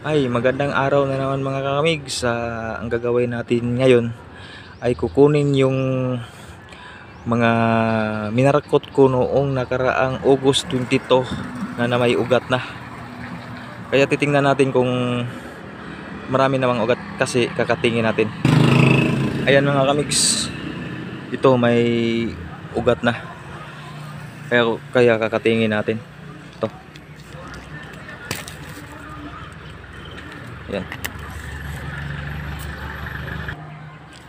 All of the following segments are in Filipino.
Ay, magandang araw na naman mga kamigs. Ang gagawin natin ngayon ay kukunin yung mga minarakot ko noong nakaraang August 22 na may ugat na. Kaya titingnan natin kung marami namang ugat kasi kakatingin natin. Ayan mga kamigs, ito may ugat na. Kaya kakatingin natin. Ito. Ayan.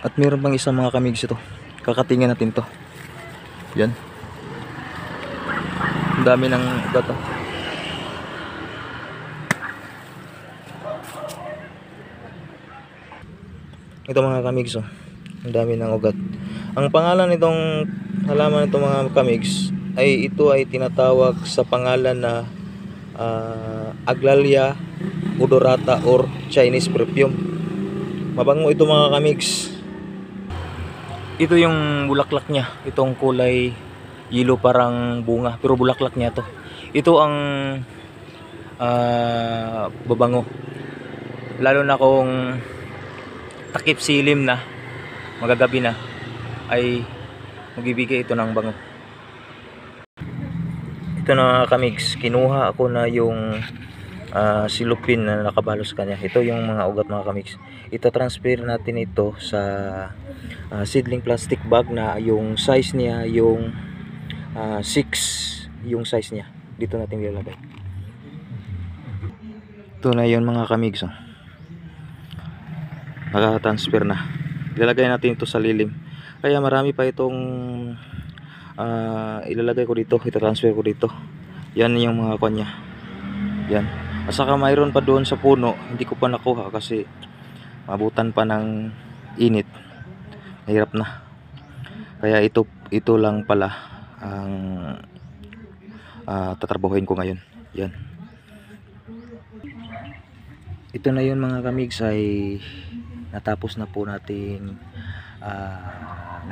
At meron pang isang mga kamigs ito. Kakatingin natin to. Yan. Ang dami ng ugat to. Ito mga kamigs, oh. Ang dami ng ugat. Ang pangalan nitong halaman nito mga kamigs ay ito ay tinatawag sa pangalan na Aglalia odorata or Chinese perfume. Mabango ito mga kamigs. Ito yung bulaklak niya. Itong kulay yellow parang bunga pero bulaklak niya to. Ito ang babango. Lalo na kung takip silim na, magagabi na, ay magbibigay ito ng bango. Ito na kamigs, kinuha ako na yung silupin na nakabalo sa kanya. Ito yung mga ugat mga kamigs. Ito transfer natin ito sa seedling plastic bag na yung size niya yung 6 yung size niya. Dito natin ilalagay. Ito na yun mga kamigs, oh. Naka-transfer na. Ilalagay natin ito sa lilim. Kaya marami pa itong ilalagay ko dito, ita-transfer ko dito. Yan yung mga kanya. Yan. At saka mayroon pa doon sa puno, hindi ko pa nakuha kasi mabutan pa ng init. Mahirap na. Kaya ito lang pala ang tatrabahuin ko ngayon. Yan. Ito na yun mga kamigs, ay natapos na po natin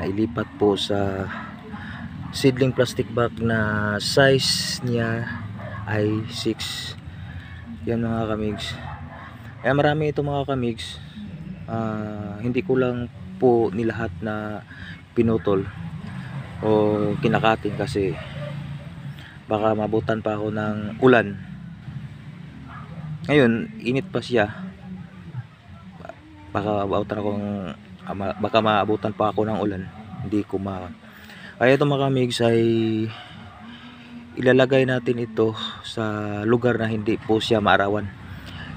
nailipat po sa seedling plastic bag na size niya ay 6. Yan mga kamigs. Kaya marami ito mga kamigs. Hindi ko lang po nilahat na pinutol o kinakatin kasi baka mabutan pa ako ng ulan. Ngayon init pa siya, baka maabutan pa ako ng ulan, hindi ko kaya ito mga kamigs ay ilalagay natin ito sa lugar na hindi po siya maarawan.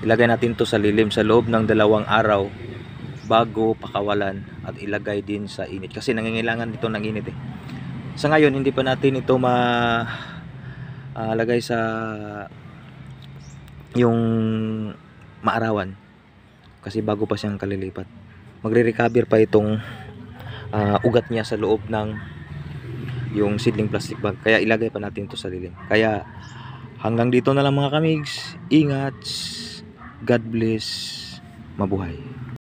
Ilagay natin ito sa lilim sa loob ng 2 araw bago pakawalan at ilagay din sa init kasi nangangailangan ito ng init Sa ngayon hindi pa natin ito lagay sa yung maarawan kasi bago pa siyang kalilipat. Magre-recover pa itong ugat niya sa loob ng yung seedling plastic bag, kaya ilagay pa natin ito sa lilim. Kaya hanggang dito na lang mga kamigs. Ingat, God bless, mabuhay.